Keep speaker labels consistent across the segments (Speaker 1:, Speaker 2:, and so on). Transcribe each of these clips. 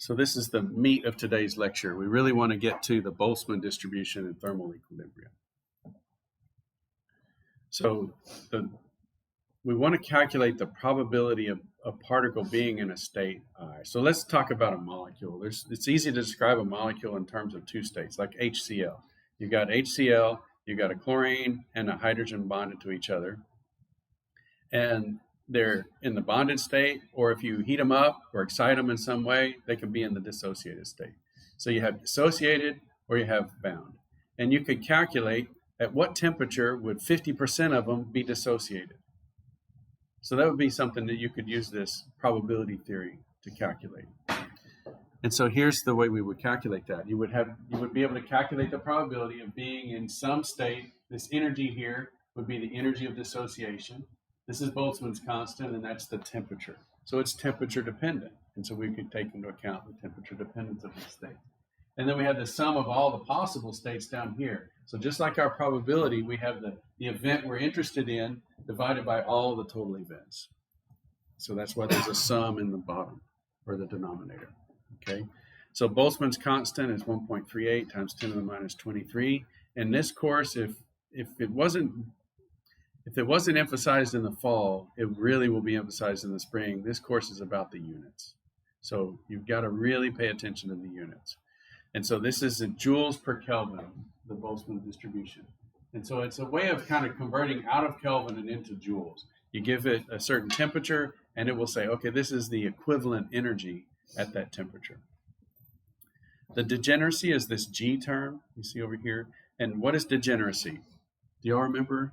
Speaker 1: So this is the meat of today's lecture. We really want to get to the Boltzmann distribution and thermal equilibrium. So we want to calculate the probability of a particle being in a state I. So let's talk about a molecule. It's easy to describe a molecule in terms of two states, like HCl. You've got HCl, you've got a chlorine and a hydrogen bonded to each other. And they're in the bonded state, or if you heat them up or excite them in some way, they can be in the dissociated state. So you have dissociated or you have bound. And you could calculate at what temperature would 50% of them be dissociated. So that would be something that you could use this probability theory to calculate. And so here's the way we would calculate that. You would be able to calculate the probability of being in some state. This energy here would be the energy of dissociation. This is Boltzmann's constant, and that's the temperature. So it's temperature dependent. And so we could take into account the temperature dependence of the state. And then we have the sum of all the possible states down here. So just like our probability, we have the event we're interested in divided by all the total events. So that's why there's a sum in the bottom, or the denominator. Okay. So Boltzmann's constant is 1.38 times 10 to the minus 23. In this course, if it wasn't emphasized in the fall, it really will be emphasized in the spring. This course is about the units. So you've got to really pay attention to the units. And so this is in joules per Kelvin, the Boltzmann distribution. And so it's a way of kind of converting out of Kelvin and into joules. You give it a certain temperature, and it will say, okay, this is the equivalent energy at that temperature. The degeneracy is this G term you see over here. And what is degeneracy? Do y'all remember?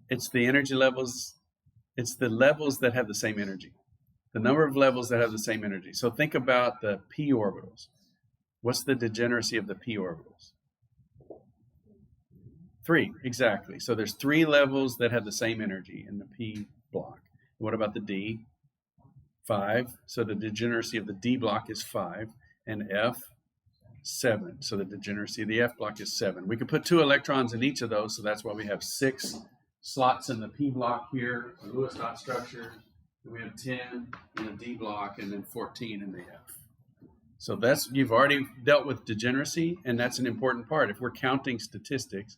Speaker 1: It's the energy levels. It's the levels that have the same energy. The number of levels that have the same energy. So think about the p orbitals. What's the degeneracy of the p orbitals? 3, exactly. So there's 3 levels that have the same energy in the p block. What about the d? 5. So the degeneracy of the d block is 5. And f, 7. So the degeneracy of the f block is 7. We could put 2 electrons in each of those, so that's why we have 6 slots in the p block here, the Lewis dot structure. We have 10 in the d block, and then 14 in the f. So you've already dealt with degeneracy, and that's an important part. If we're counting statistics,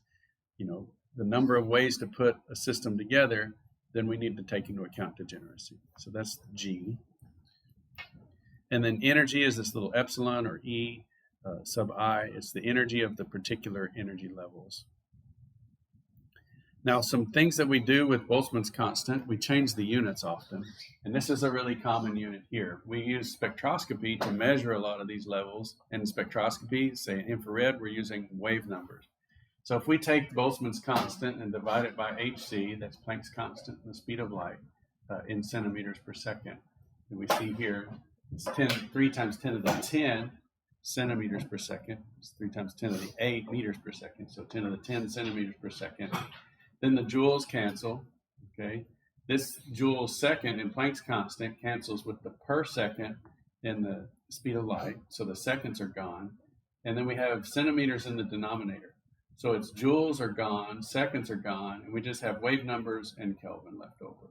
Speaker 1: the number of ways to put a system together, then we need to take into account degeneracy. So that's G. And then energy is this little epsilon or E sub I. It's the energy of the particular energy levels. Now, some things that we do with Boltzmann's constant, we change the units often. And this is a really common unit here. We use spectroscopy to measure a lot of these levels. And in spectroscopy, say in infrared, we're using wave numbers. So if we take Boltzmann's constant and divide it by hc, that's Planck's constant, the speed of light, in centimeters per second. And we see here, it's 3 times 10 to the 10 centimeters per second. It's 3 times 10 to the 8 meters per second. So 10 to the 10 centimeters per second. Then the joules cancel, okay? This joule second in Planck's constant cancels with the per second in the speed of light. So the seconds are gone. And then we have centimeters in the denominator. So it's joules are gone, seconds are gone, and we just have wave numbers and Kelvin left over.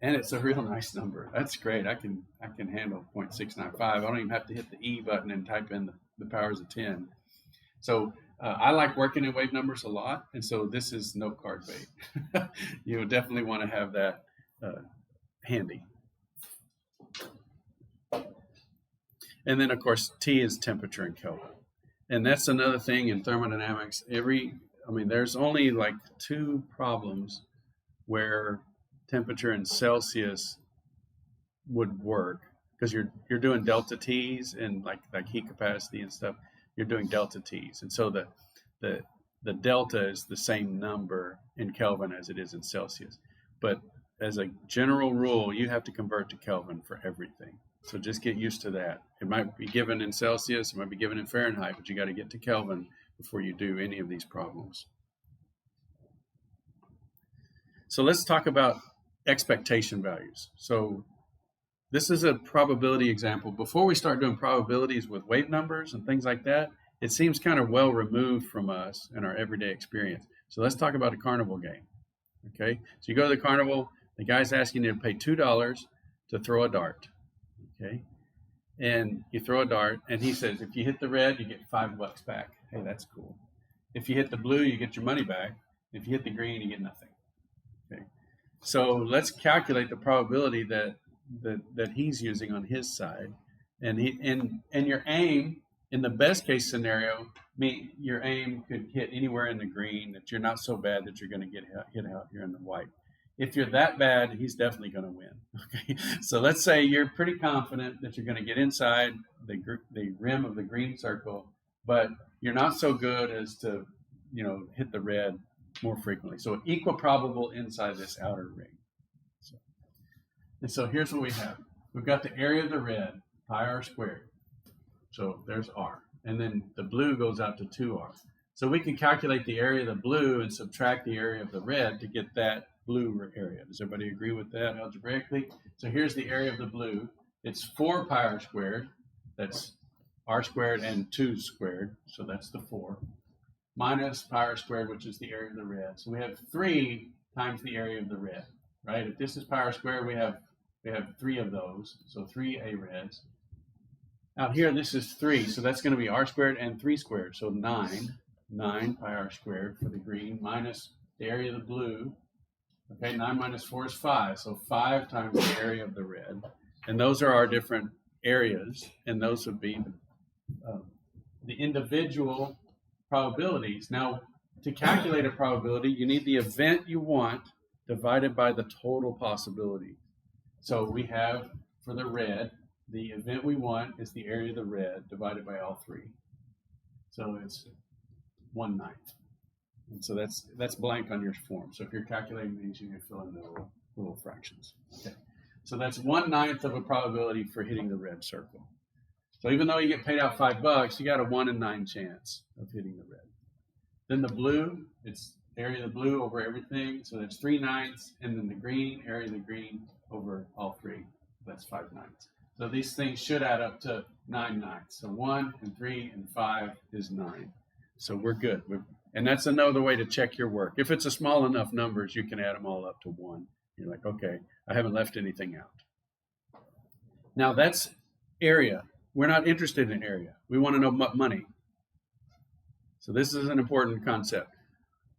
Speaker 1: And it's a real nice number. That's great. I can handle 0.695. I don't even have to hit the E button and type in the powers of 10. So I like working in wave numbers a lot, and so this is note card bait. You would definitely want to have that handy. And then, of course, T is temperature in Kelvin. And that's another thing in thermodynamics. There's only like 2 problems where temperature in Celsius would work, because you're doing delta T's and like heat capacity and stuff. You're doing delta T's, and so the delta is the same number in Kelvin as it is in Celsius. But as a general rule, you have to convert to Kelvin for everything. So just get used to that. It might be given in Celsius, it might be given in Fahrenheit, but you got to get to Kelvin before you do any of these problems. So let's talk about expectation values. So this is a probability example. Before we start doing probabilities with wave numbers and things like that, it seems kind of well removed from us in our everyday experience. So let's talk about a carnival game. Okay, so you go to the carnival, the guy's asking you to pay $2 to throw a dart. Okay, and you throw a dart, and he says, if you hit the red, you get $5 back. Hey, that's cool. If you hit the blue, you get your money back. If you hit the green, you get nothing. Okay, so let's calculate the probability that he's using on his side, and your aim in the best case scenario, your aim could hit anywhere in the green, that you're not so bad that you're going to get hit out here in the white. If you're that bad, he's definitely going to win. Okay, so let's say you're pretty confident that you're going to get inside the rim of the green circle, but you're not so good as to, hit the red more frequently. So equal probable inside this outer ring. So here's what we have. We've got the area of the red, pi r squared. So there's r. And then the blue goes out to 2r. So we can calculate the area of the blue and subtract the area of the red to get that blue area. Does everybody agree with that algebraically? So here's the area of the blue. It's 4 pi r squared. That's r squared and 2 squared. So that's the 4. Minus pi r squared, which is the area of the red. So we have 3 times the area of the red, right? If this is pi r squared, we have 3 of those. So 3 a reds. Out here, this is 3. So that's going to be r squared and 3 squared. So 9 pi r squared for the green minus the area of the blue. Okay, 9 minus 4 is 5. So 5 times the area of the red. And those are our different areas. And those would be the individual probabilities. Now, to calculate a probability, you need the event you want divided by the total possibility. So we have, for the red, the event we want is the area of the red divided by all 3. So it's 1/9. And so that's blank on your form. So if you're calculating these, you can fill in the little fractions. Okay. So that's 1/9 of a probability for hitting the red circle. So even though you get paid out $5, you got a 1 in 9 chance of hitting the red. Then the blue, it's area of the blue over everything. So that's 3/9, and then the green, area of the green over all 3. That's 5/9. So these things should add up to 9/9. So 1 and 3 and 5 is 9. So we're good. And that's another way to check your work. If it's a small enough numbers, you can add them all up to 1. You're like, okay, I haven't left anything out. Now that's area. We're not interested in area. We want to know money. So this is an important concept.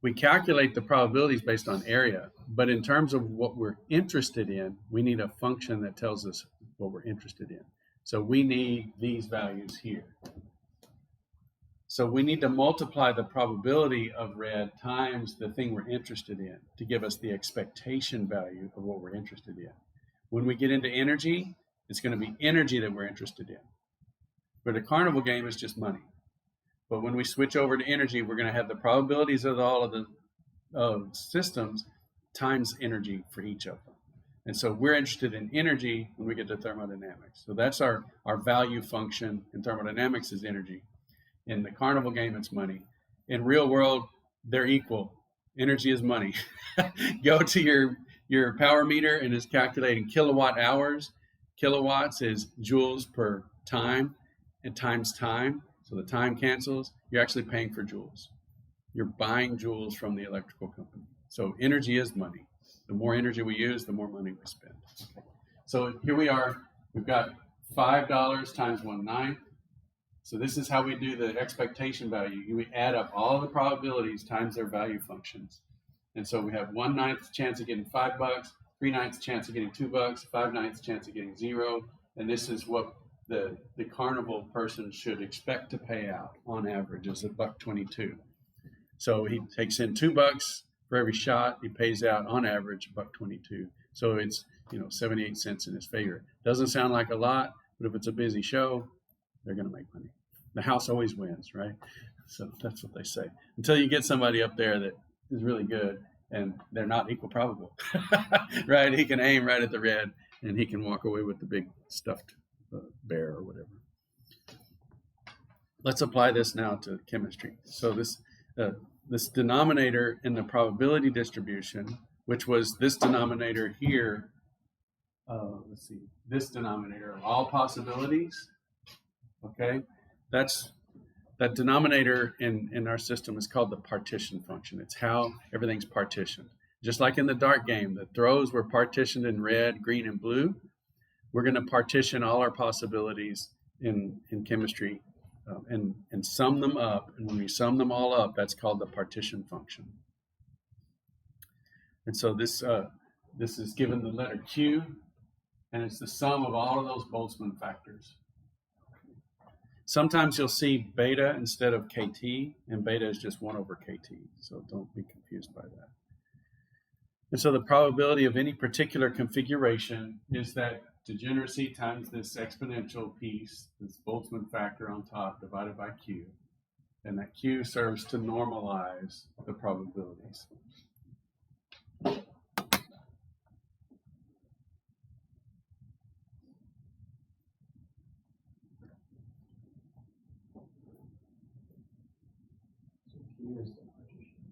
Speaker 1: We calculate the probabilities based on area, but in terms of what we're interested in, we need a function that tells us what we're interested in. So we need these values here. So we need to multiply the probability of red times the thing we're interested in to give us the expectation value of what we're interested in. When we get into energy, it's going to be energy that we're interested in. But a carnival game is just money. But when we switch over to energy, we're going to have the probabilities of all of the systems times energy for each of them. And so we're interested in energy when we get to thermodynamics. So that's our value function in thermodynamics is energy. In the carnival game, it's money. In real world, they're equal. Energy is money. Go to your power meter and it's calculating kilowatt hours. Kilowatts is joules per time and times time. So the time cancels. You're actually paying for joules. You're buying joules from the electrical company. So energy is money. The more energy we use, the more money we spend. Okay. So here we are. We've got $5 times 1/9. So this is how we do the expectation value. We add up all the probabilities times their value functions. And so we have 1/9 chance of getting $5, 3/9 chance of getting $2, 5/9 chance of getting 0. And this is what the carnival person should expect to pay out on average is $1.22. So he takes in $2 for every shot. He pays out on average $1.22. So it's 78 cents in his favor. Doesn't sound like a lot, but if it's a busy show, they're going to make money. The house always wins, right? So that's what they say. Until you get somebody up there that is really good and they're not equal probable, right? He can aim right at the red and he can walk away with the big stuffed bear or whatever. Let's apply this now to chemistry. So this denominator in the probability distribution, which was this denominator here, this denominator of all possibilities. Okay, that denominator in our system is called the partition function. It's how everything's partitioned. Just like in the dart game, the throws were partitioned in red, green, and blue. We're going to partition all our possibilities in chemistry and sum them up. And when we sum them all up, that's called the partition function. And so this is given the letter Q, and it's the sum of all of those Boltzmann factors. Sometimes you'll see beta instead of KT, and beta is just 1 over KT, so don't be confused by that. And so the probability of any particular configuration is that degeneracy times this exponential piece, this Boltzmann factor on top divided by Q, and that Q serves to normalize the probabilities.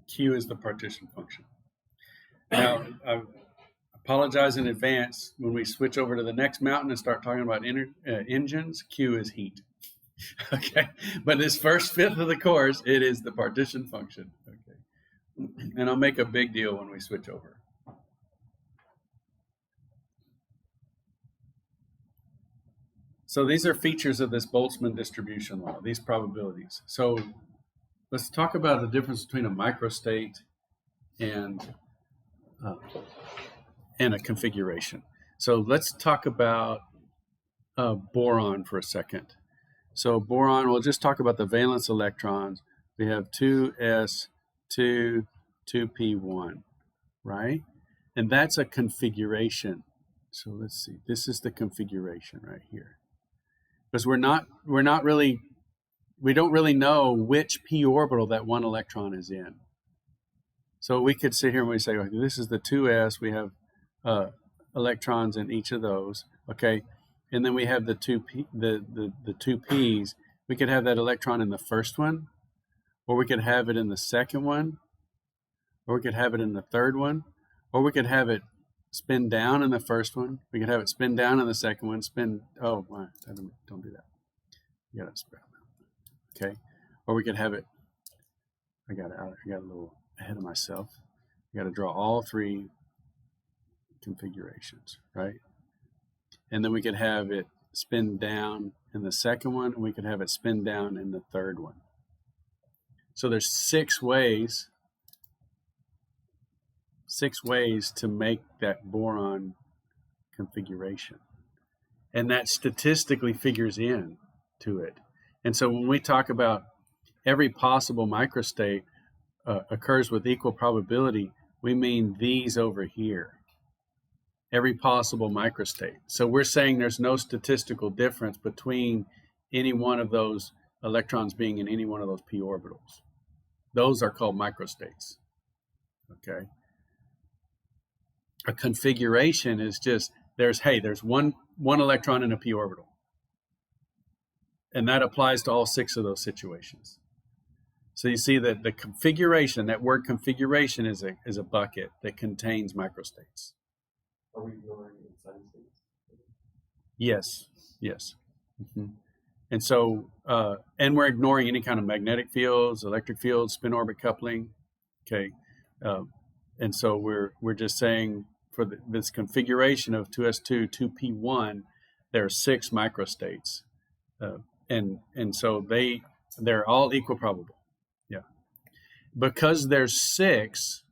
Speaker 1: Q is the partition function. Now, I apologize in advance. When we switch over to the next mountain and start talking about engines, Q is heat. Okay, but this first fifth of the course, it is the partition function. Okay, and I'll make a big deal when we switch over. So these are features of this Boltzmann distribution law, these probabilities. So let's talk about the difference between a microstate and a configuration. So let's talk about boron for a second. So boron, we'll just talk about the valence electrons. We have 2s, 2p1, right? And that's a configuration. So let's see, this is the configuration right here. Because we don't really know which p orbital that one electron is in. So we could sit here and we say, okay, this is the 2s, we have electrons in each of those, okay, and then we have the 2p, the 2p's. We could have that electron in the first one, or we could have it in the second one, or we could have it in the third one, or we could have it spin down in the first one. We could have it spin down in the second one. Oh, don't do that. You gotta spin. Okay, or we could have it. I got a little ahead of myself. I got to draw all 3 configurations, right? And then we could have it spin down in the second one, and we could have it spin down in the third one. So there's 6 ways to make that boron configuration. And that statistically figures in to it. And so when we talk about every possible microstate occurs with equal probability, we mean these over here. Every possible microstate. So we're saying there's no statistical difference between any one of those electrons being in any one of those p orbitals. Those are called microstates. Okay. A configuration is just there's one electron in a p orbital. And that applies to all 6 of those situations. So you see that the configuration, that word configuration is a bucket that contains microstates.
Speaker 2: Are we ignoring inside states?
Speaker 1: Yes. Mm-hmm. And so, and we're ignoring any kind of magnetic fields, electric fields, spin orbit coupling. Okay. And so we're just saying for this configuration of 2s2, 2p1, there are 6 microstates. And so they're all equal probable. Yeah. Because there's 6,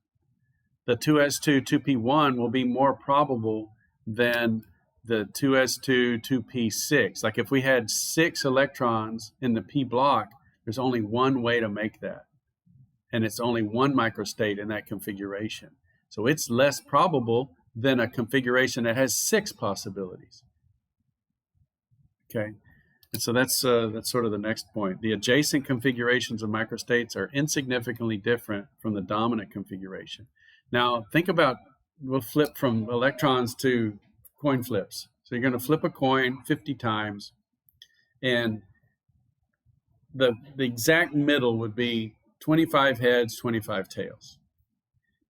Speaker 1: the 2s2, 2p1 will be more probable than the 2s2, 2p6. Like if we had 6 electrons in the p block, there's only one way to make that. And it's only one microstate in that configuration. So it's less probable than a configuration that has 6 possibilities. Okay. And so that's sort of the next point. The adjacent configurations of microstates are insignificantly different from the dominant configuration. Now, think about, we'll flip from electrons to coin flips. So you're going to flip a coin 50 times, and the exact middle would be 25 heads, 25 tails.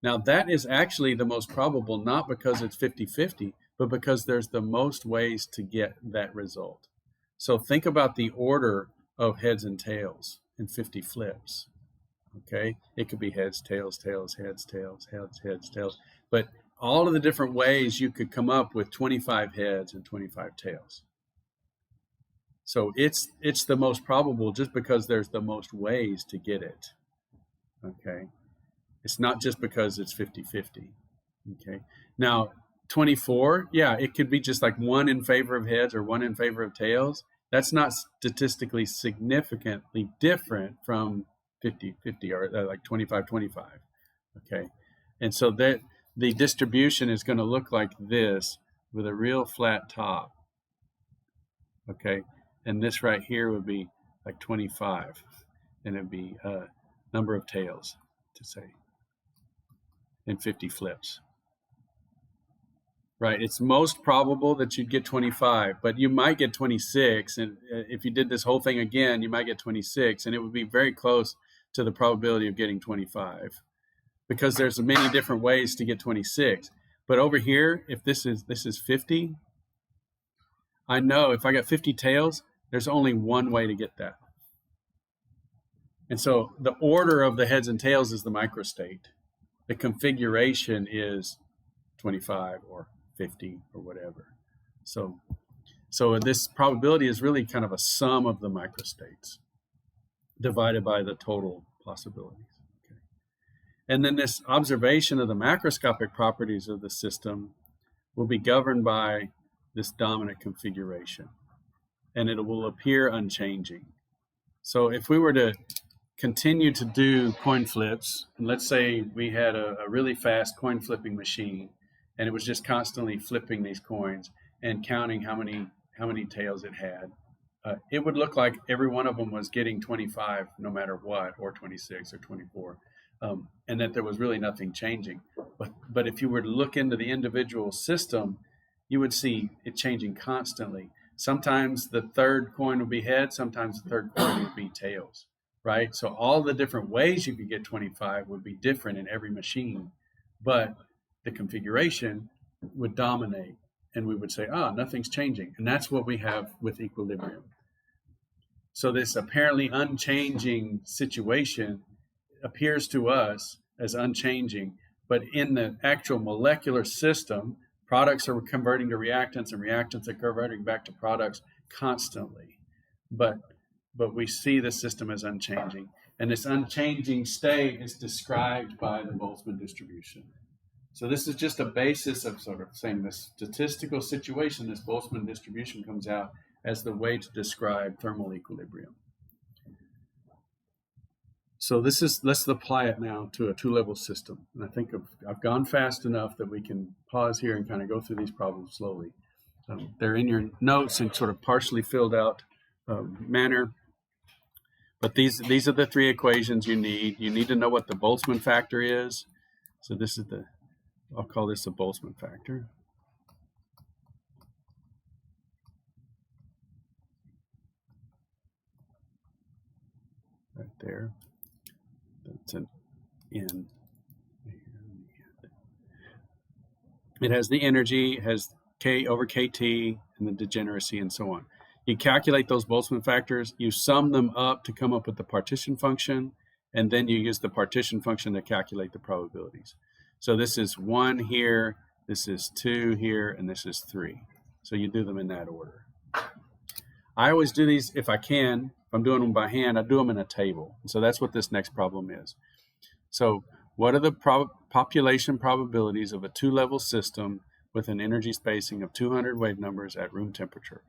Speaker 1: Now, that is actually the most probable, not because it's 50-50, but because there's the most ways to get that result. So think about the order of heads and tails in 50 flips. Okay, it could be heads, tails, tails, heads, tails, heads, heads, tails. But all of the different ways you could come up with 25 heads and 25 tails. So it's the most probable just because there's the most ways to get it. Okay, it's not just because it's 50-50. Okay, now 24, yeah, it could be just like one in favor of heads or one in favor of tails. That's not statistically significantly different from 50-50 or like 25-25. Okay, and so that the distribution is going to look like this with a real flat top. Okay, and this right here would be like 25, and it'd be number of tails to say, and 50 flips. Right, it's most probable that you'd get 25, but you might get 26, and if you did this whole thing again, you might get 26, and it would be very close to the probability of getting 25, because there's many different ways to get 26. But over here, if this is 50, I know if I got 50 tails, there's only one way to get that. And so the order of the heads and tails is the microstate. The configuration is 25 or 50 or whatever. So this probability is really kind of a sum of the microstates divided by the total possibilities. Okay. And then this observation of the macroscopic properties of the system will be governed by this dominant configuration, and it will appear unchanging. So if we were to continue to do coin flips, and let's say we had a really fast coin flipping machine, and it was just constantly flipping these coins and counting how many tails it had, it would look like every one of them was getting 25 no matter what, or 26 or 24, and that there was really nothing changing. But if you were to look into the individual system, you would see it changing constantly. Sometimes the third coin would be heads, sometimes the third coin would be tails, right? So all the different ways you could get 25 would be different in every machine, but the configuration would dominate, and we would say, nothing's changing. And that's what we have with equilibrium. So this apparently unchanging situation appears to us as unchanging, but in the actual molecular system, products are converting to reactants, and reactants are converting back to products constantly. But we see the system as unchanging. And this unchanging state is described by the Boltzmann distribution. So this is just a basis of sort of saying this statistical situation, this Boltzmann distribution comes out as the way to describe thermal equilibrium. So let's apply it now to a two-level system. And I think I've gone fast enough that we can pause here and kind of go through these problems slowly. They're in your notes in sort of partially filled out manner. But these are the three equations you need. You need to know what the Boltzmann factor is. So this is I'll call this a Boltzmann factor. Right there. That's an N. It has the energy, it has K over KT, and the degeneracy, and so on. You calculate those Boltzmann factors, you sum them up to come up with the partition function, and then you use the partition function to calculate the probabilities. So this is 1 here, this is 2 here, and this is 3. So you do them in that order. I always do these, if I can, if I'm doing them by hand, I do them in a table. So that's what this next problem is. So what are the population probabilities of a two-level system with an energy spacing of 200 wave numbers at room temperature?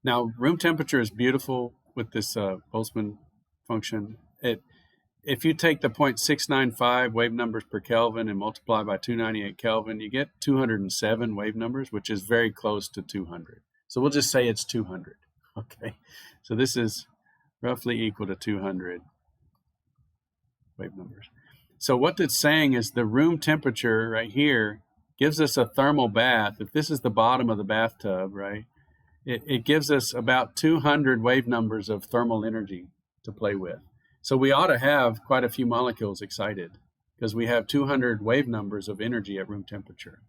Speaker 1: Now, room temperature is beautiful with this Boltzmann function. If you take the 0.695 wave numbers per Kelvin and multiply by 298 Kelvin, you get 207 wave numbers, which is very close to 200. So we'll just say it's 200. Okay, so this is roughly equal to 200 wave numbers. So what it's saying is the room temperature right here gives us a thermal bath. If this is the bottom of the bathtub, right, it gives us about 200 wave numbers of thermal energy to play with. So we ought to have quite a few molecules excited because we have 200 wave numbers of energy at room temperature.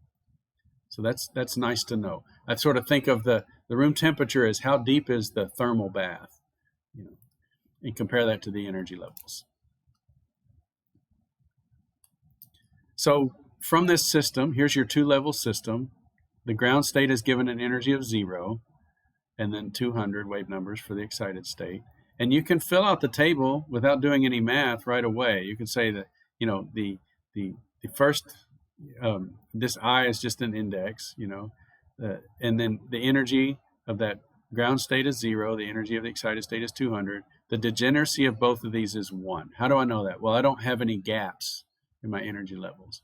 Speaker 1: So that's nice to know. I sort of think of the room temperature as how deep is the thermal bath. and compare that to the energy levels. So from this system, here's your two-level system. The ground state is given an energy of 0, and then 200 wave numbers for the excited state. And you can fill out the table without doing any math right away. You can say that, you know, the first, this I is just an index, you know, and then the energy of that ground state is 0. The energy of the excited state is 200. The degeneracy of both of these is 1. How do I know that? Well, I don't have any gaps in my energy levels.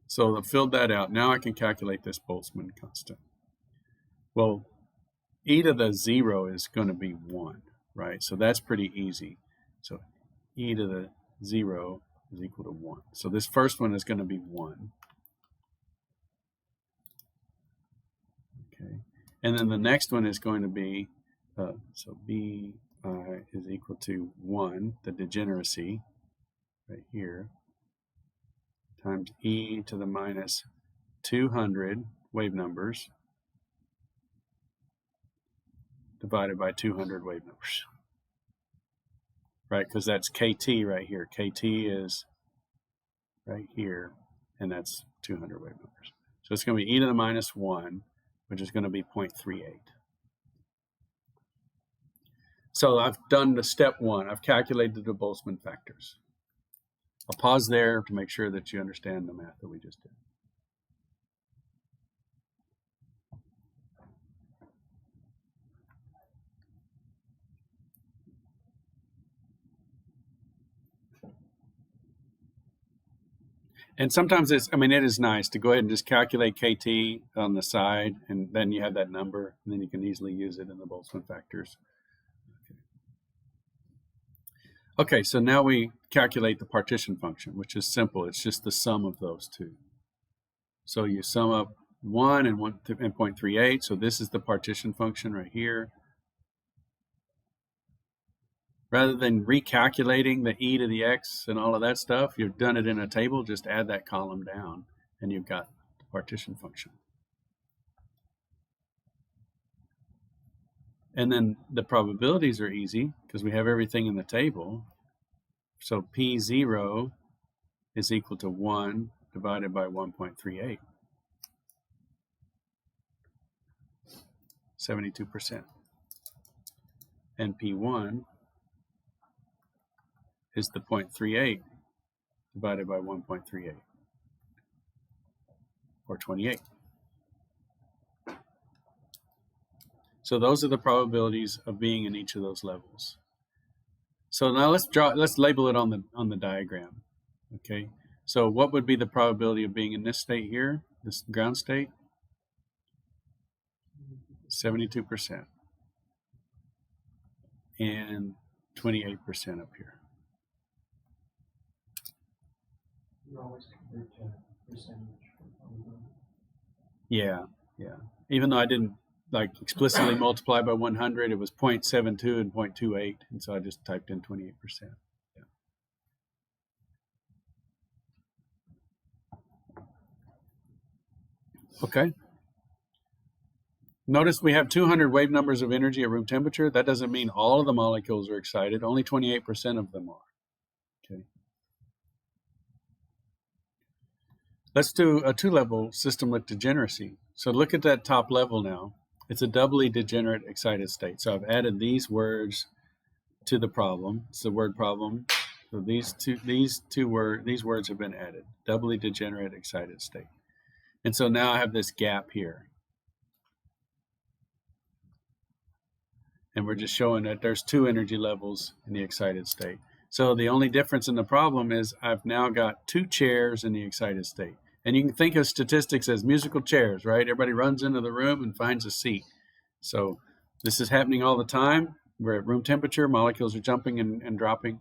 Speaker 1: So I've filled that out. Now I can calculate this Boltzmann constant. Well, e to the 0 is going to be 1, right? So that's pretty easy. So e to the 0 is equal to 1. So this first one is going to be 1. Okay. And then the next one is going to be, so bi is equal to 1, the degeneracy, right here, times e to the minus 200 wave numbers divided by 200 wave numbers, right? Because that's KT right here. KT is right here, and that's 200 wave numbers. So it's going to be e to the minus 1, which is going to be 0.38. So I've done the step 1. I've calculated the Boltzmann factors. I'll pause there to make sure that you understand the math that we just did. And sometimes it is nice to go ahead and just calculate KT on the side, and then you have that number, and then you can easily use it in the Boltzmann factors. Okay, so now we calculate the partition function, which is simple. It's just the sum of those two. So you sum up 1 and 0.38. So this is the partition function right here. Rather than recalculating the e to the x and all of that stuff, you've done it in a table, just add that column down, and you've got the partition function. And then the probabilities are easy because we have everything in the table. So P0 is equal to 1 divided by 1.38. 72%. And P1 is the 0.38 divided by 1.38, or 28. So those are the probabilities of being in each of those levels. So now let's label it on the diagram. Okay. So what would be the probability of being in this state here, this ground state? 72%. And 28% up here.
Speaker 2: You always convert to percentage for probability.
Speaker 1: Yeah. Even though I didn't explicitly multiply by 100, it was 0.72 and 0.28, and so I just typed in 28%. Yeah. Okay. Notice we have 200 wave numbers of energy at room temperature. That doesn't mean all of the molecules are excited. Only 28% of them are. Okay. Let's do a two-level system with degeneracy. So look at that top level now. It's a doubly degenerate excited state. So I've added these words to the problem. It's the word problem. So these words have been added. Doubly degenerate excited state. And so now I have this gap here. And we're just showing that there's two energy levels in the excited state. So the only difference in the problem is I've now got two chairs in the excited state. And you can think of statistics as musical chairs, right? Everybody runs into the room and finds a seat. So this is happening all the time. We're at room temperature. Molecules are jumping and dropping.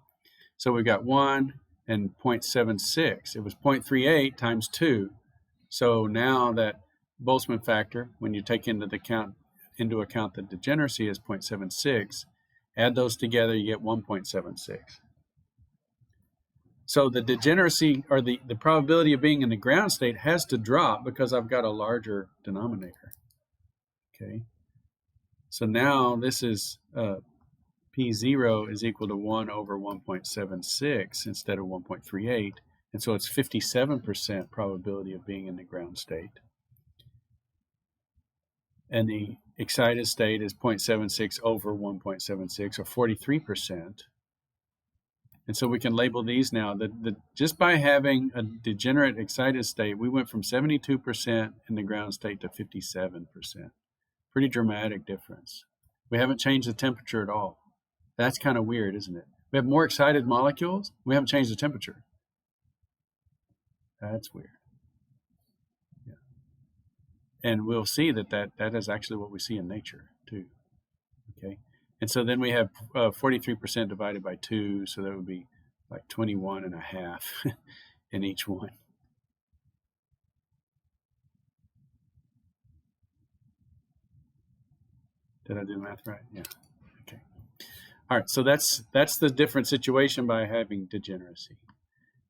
Speaker 1: So we've got 1 and 0.76. It was 0.38 times 2. So now that Boltzmann factor, when you take into account the degeneracy is 0.76, add those together, you get 1.76. So the degeneracy, or the probability of being in the ground state, has to drop because I've got a larger denominator. Okay. So now this is P0 is equal to 1 over 1.76 instead of 1.38. And so it's 57% probability of being in the ground state. And the excited state is 0.76 over 1.76, or 43%. And so we can label these now. Just by having a degenerate excited state, we went from 72% in the ground state to 57%. Pretty dramatic difference. We haven't changed the temperature at all. That's kind of weird, isn't it? We have more excited molecules. We haven't changed the temperature. That's weird. Yeah. And we'll see that is actually what we see in nature too. Okay. And so then we have 43% divided by 2, so that would be like 21.5 in each one. Did I do the math right? Yeah. Okay. All right, so that's the different situation by having degeneracy.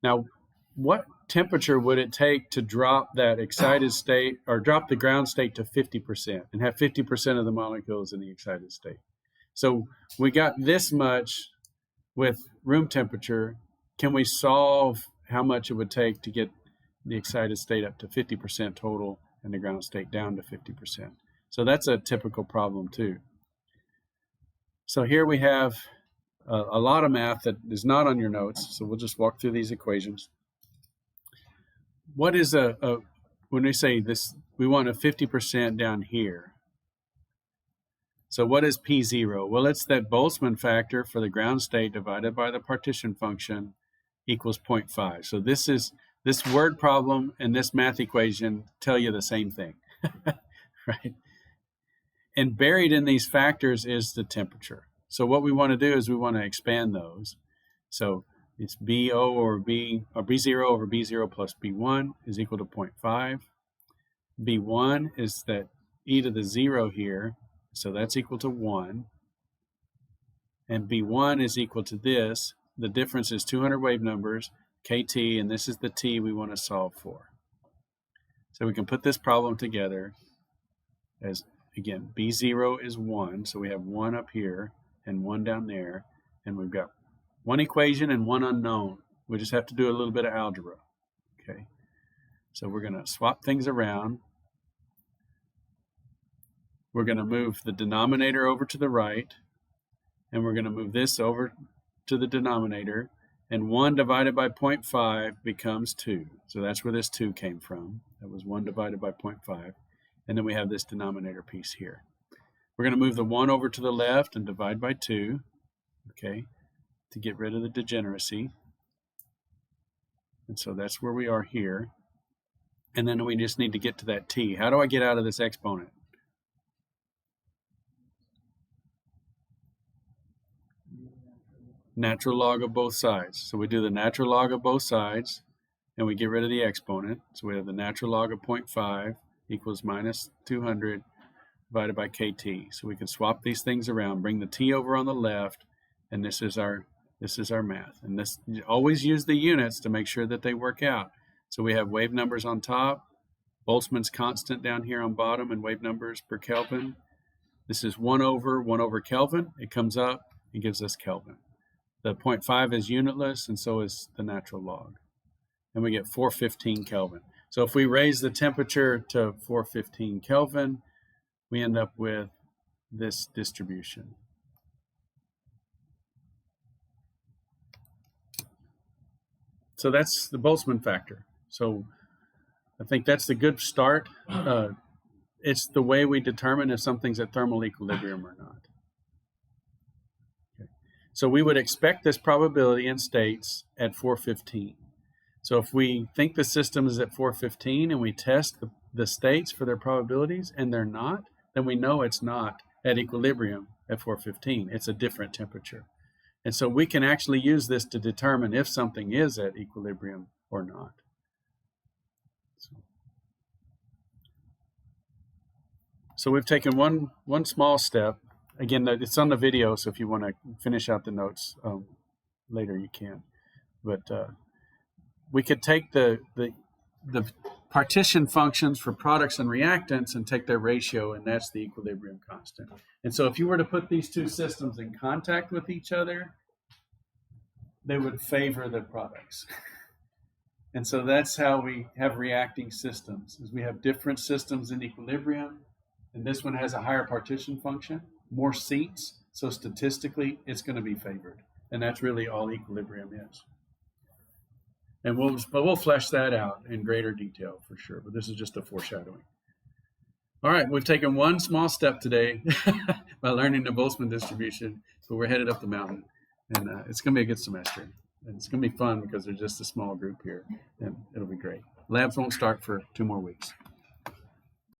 Speaker 1: Now, what temperature would it take to drop that excited state, or drop the ground state to 50% and have 50% of the molecules in the excited state? So we got this much with room temperature. Can we solve how much it would take to get the excited state up to 50% total and the ground state down to 50%? So that's a typical problem too. So here we have a lot of math that is not on your notes. So we'll just walk through these equations. What is when we say this, we want a 50% down here. So what is P0? Well, it's that Boltzmann factor for the ground state divided by the partition function equals 0.5. So this word problem and this math equation tell you the same thing, right? And buried in these factors is the temperature. So what we want to do is we want to expand those. So it's B0 over B0 plus B1 is equal to 0.5. B1 is that e to the 0 here. So that's equal to 1. And B1 is equal to this. The difference is 200 wave numbers, KT, and this is the T we want to solve for. So we can put this problem together as, again, B0 is 1. So we have 1 up here and 1 down there. And we've got one equation and one unknown. We just have to do a little bit of algebra. Okay. So we're going to swap things around. We're going to move the denominator over to the right, and we're going to move this over to the denominator, and 1 divided by 0.5 becomes 2. So that's where this 2 came from. That was 1 divided by 0.5. And then we have this denominator piece here. We're going to move the 1 over to the left and divide by 2, okay, to get rid of the degeneracy. And so that's where we are here. And then we just need to get to that t. How do I get out of this exponent? Natural log of both sides. So we do the natural log of both sides, and we get rid of the exponent. So we have the natural log of 0.5 equals minus 200 divided by KT. So we can swap these things around, bring the t over on the left, and this is our math. And this, always use the units to make sure that they work out. So we have wave numbers on top, Boltzmann's constant down here on bottom, and wave numbers per Kelvin. This is 1 over Kelvin. It comes up and gives us Kelvin. The 0.5 is unitless, and so is the natural log. And we get 415 Kelvin. So if we raise the temperature to 415 Kelvin, we end up with this distribution. So that's the Boltzmann factor. So I think that's the good start. It's the way we determine if something's at thermal equilibrium or not. So we would expect this probability in states at 415. So if we think the system is at 415 and we test the states for their probabilities and they're not, then we know it's not at equilibrium at 415. It's a different temperature. And so we can actually use this to determine if something is at equilibrium or not. So we've taken one small step. Again, it's on the video, so if you want to finish out the notes later, you can. But we could take the partition functions for products and reactants and take their ratio, and that's the equilibrium constant. And so if you were to put these two systems in contact with each other, they would favor the products. And so that's how we have reacting systems, is we have different systems in equilibrium, and this one has a higher partition function, more seats, so statistically it's going to be favored. And that's really all equilibrium is. And we'll flesh that out in greater detail for sure, but this is just a foreshadowing. All right, we've taken one small step today by learning the Boltzmann distribution, but we're headed up the mountain, and it's going to be a good semester. And it's going to be fun because there's just a small group here, and it'll be great. Labs won't start for 2 more weeks.